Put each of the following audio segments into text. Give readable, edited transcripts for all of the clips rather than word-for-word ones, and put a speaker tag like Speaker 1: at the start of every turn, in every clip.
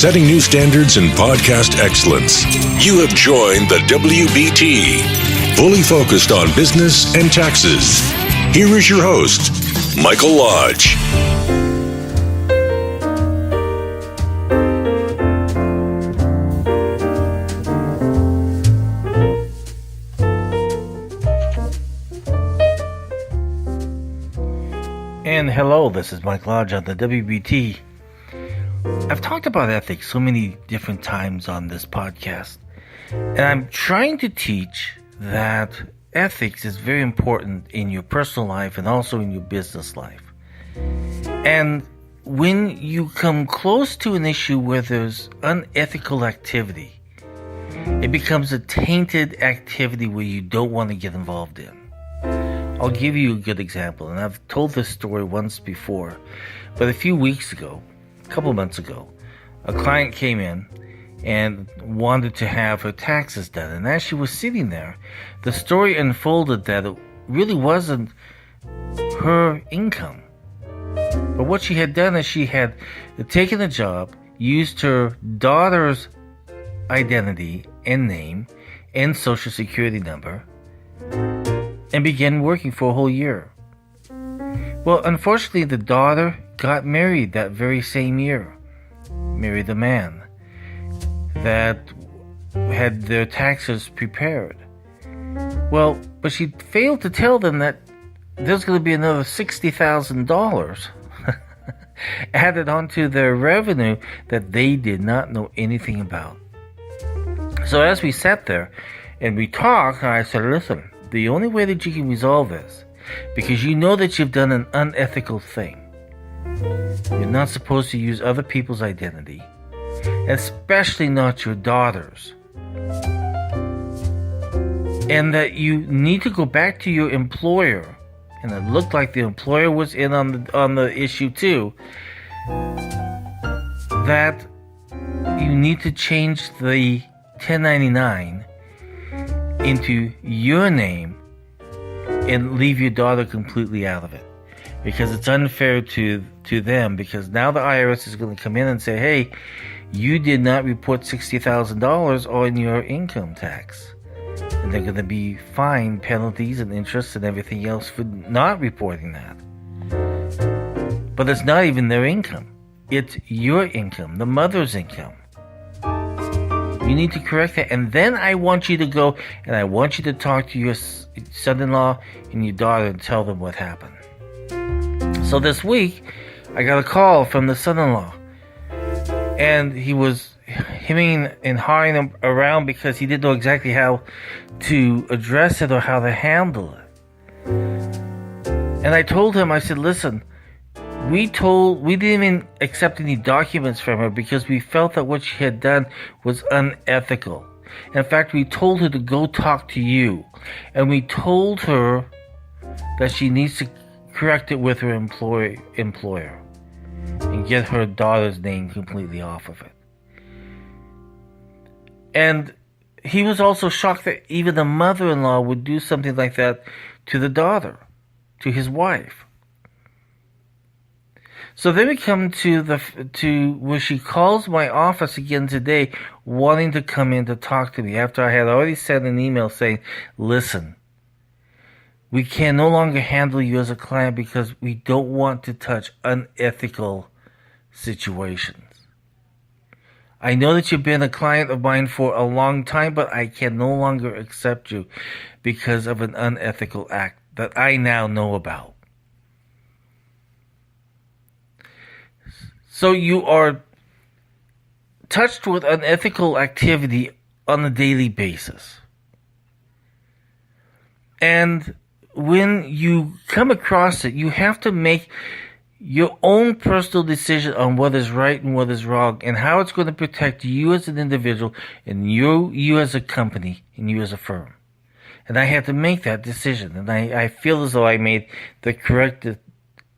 Speaker 1: setting new standards in podcast excellence. You have joined the WBT, fully focused on business and taxes. Here is your host, Michael Lodge.
Speaker 2: And hello, this is Mike Lodge on the WBT. I've talked about ethics so many different times on this podcast, and I'm trying to teach that ethics is very important in your personal life and also in your business life. And when you come close to an issue where there's unethical activity, it becomes a tainted activity where you don't want to get involved in. I'll give you a good example, and I've told this story once before, but a few weeks ago, a couple months ago, a client came in and wanted to have her taxes done. And as she was sitting there, the story unfolded that it really wasn't her income. But what she had done is she had taken a job, used her daughter's identity and name and social security number, and began working for a whole year. Well, unfortunately, the daughter got married that very same year. Married a man that had their taxes prepared. Well, but she failed to tell them that there's going to be another $60,000 added onto their revenue that they did not know anything about. So as we sat there and we talked, I said, listen, the only way that you can resolve this, because you know that you've done an unethical thing. You're not supposed to use other people's identity, especially not your daughter's. And that you need to go back to your employer, and it looked like the employer was in on the issue too, that you need to change the 1099 into your name and leave your daughter completely out of it, because it's unfair to them, because now the IRS is going to come in and say, hey, you did not report $60,000 on your income tax, and they're going to be fined, penalties and interest and everything else for not reporting that. But it's not even their income, it's your income, the mother's income. You need to correct that, and then I want you to go and I want you to talk to your son-in-law and your daughter and tell them what happened. So this week, I got a call from the son-in-law, and he was hemming and hawing him around because he didn't know exactly how to address it or how to handle it. And I told him, I said, listen, we didn't even accept any documents from her because we felt that what she had done was unethical. In fact, we told her to go talk to you. And we told her that she needs to correct it with her employer and get her daughter's name completely off of it. And he was also shocked that even the mother-in-law would do something like that to the daughter, to his wife. So then we come to where she calls my office again today, wanting to come in to talk to me after I had already sent an email saying, listen, we can no longer handle you as a client because we don't want to touch unethical situations. I know that you've been a client of mine for a long time, but I can no longer accept you because of an unethical act that I now know about. So you are touched with unethical activity on a daily basis. And when you come across it, you have to make your own personal decision on what is right and what is wrong and how it's going to protect you as an individual and you as a company and you as a firm. And I had to make that decision. And I feel as though I made the correct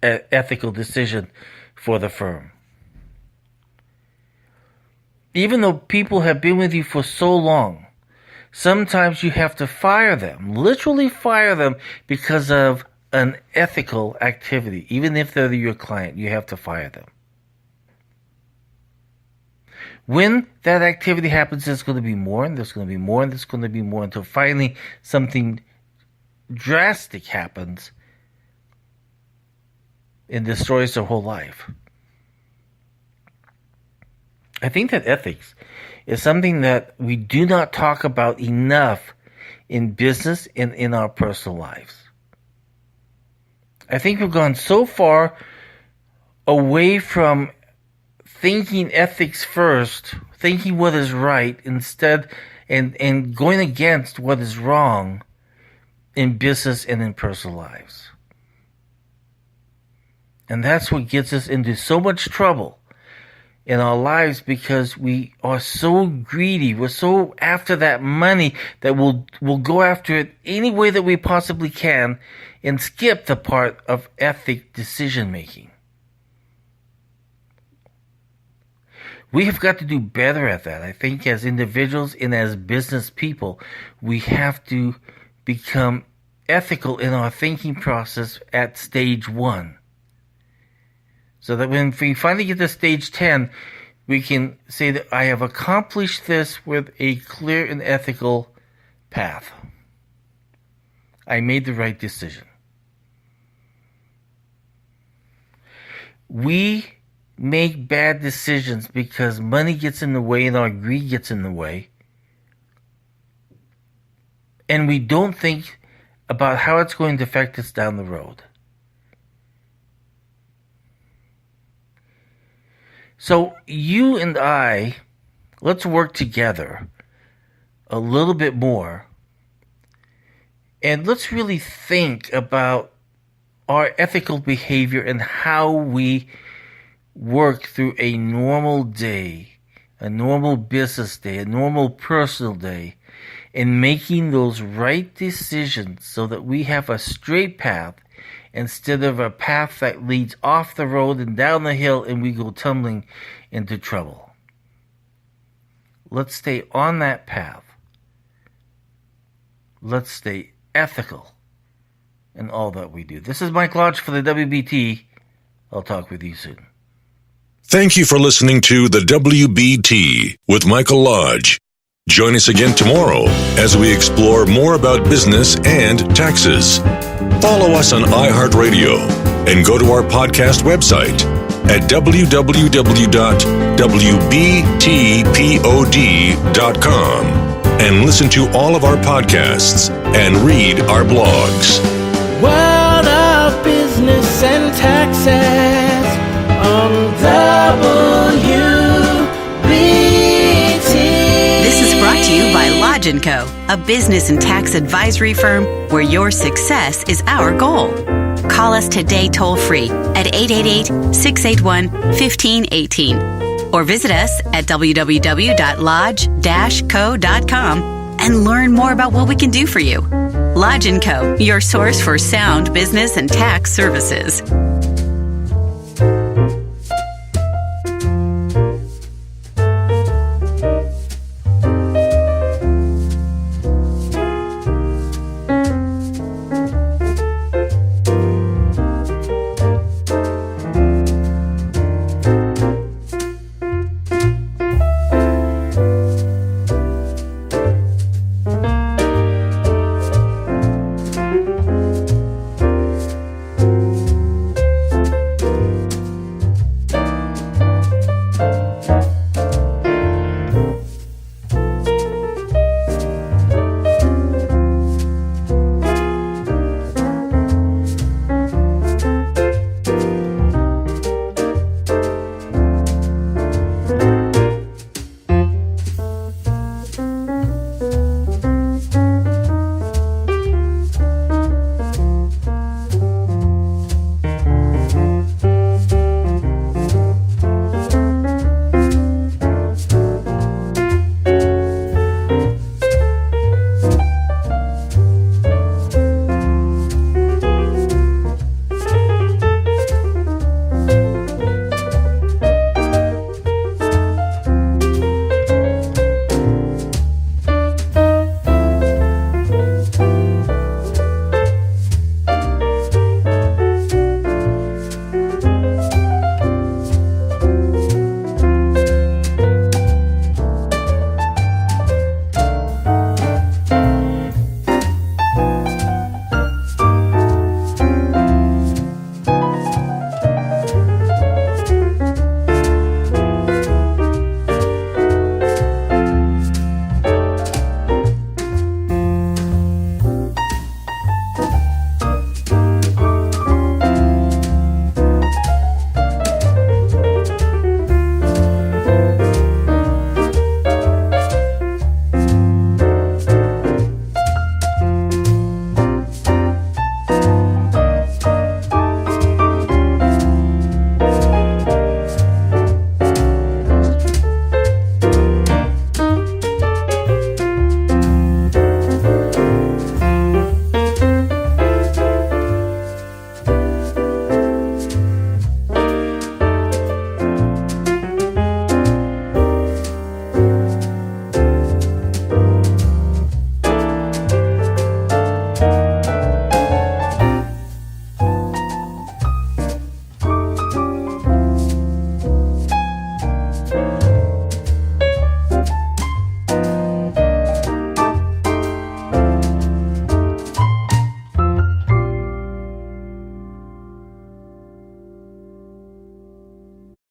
Speaker 2: ethical decision for the firm. Even though people have been with you for so long, sometimes you have to fire them, literally fire them because of an ethical activity. Even if they're your client, you have to fire them. When that activity happens, there's going to be more, and there's going to be more, and there's going to be more, until finally something drastic happens and destroys their whole life. I think that ethics is something that we do not talk about enough in business and in our personal lives. I think we've gone so far away from thinking ethics first, thinking what is right instead, and going against what is wrong in business and in personal lives. And that's what gets us into so much trouble in our lives, because we are so greedy. We're so after that money that we'll go after it any way that we possibly can and skip the part of ethic decision making. We have got to do better at that. I think as individuals and as business people, we have to become ethical in our thinking process at stage 1. So that when we finally get to stage 10, we can say that I have accomplished this with a clear and ethical path. I made the right decision. We make bad decisions because money gets in the way and our greed gets in the way. And we don't think about how it's going to affect us down the road. So you and I, let's work together a little bit more, and let's really think about our ethical behavior and how we work through a normal day, a normal business day, a normal personal day, and making those right decisions so that we have a straight path instead of a path that leads off the road and down the hill and we go tumbling into trouble. Let's stay on that path. Let's stay ethical in all that we do. This is Mike Lodge for the WBT. I'll talk with you soon.
Speaker 1: Thank you for listening to the WBT with Michael Lodge. Join us again tomorrow as we explore more about business and taxes. Follow us on iHeartRadio and go to our podcast website at www.wbtpod.com and listen to all of our podcasts and read our blogs.
Speaker 3: World of Business and Taxes on WBT.
Speaker 4: This is brought to you by Lodge & Co., a business and tax advisory firm where your success is our goal. Call us today toll-free at 888-681-1518 or visit us at www.lodge-co.com and learn more about what we can do for you. Lodge & Co., your source for sound business and tax services.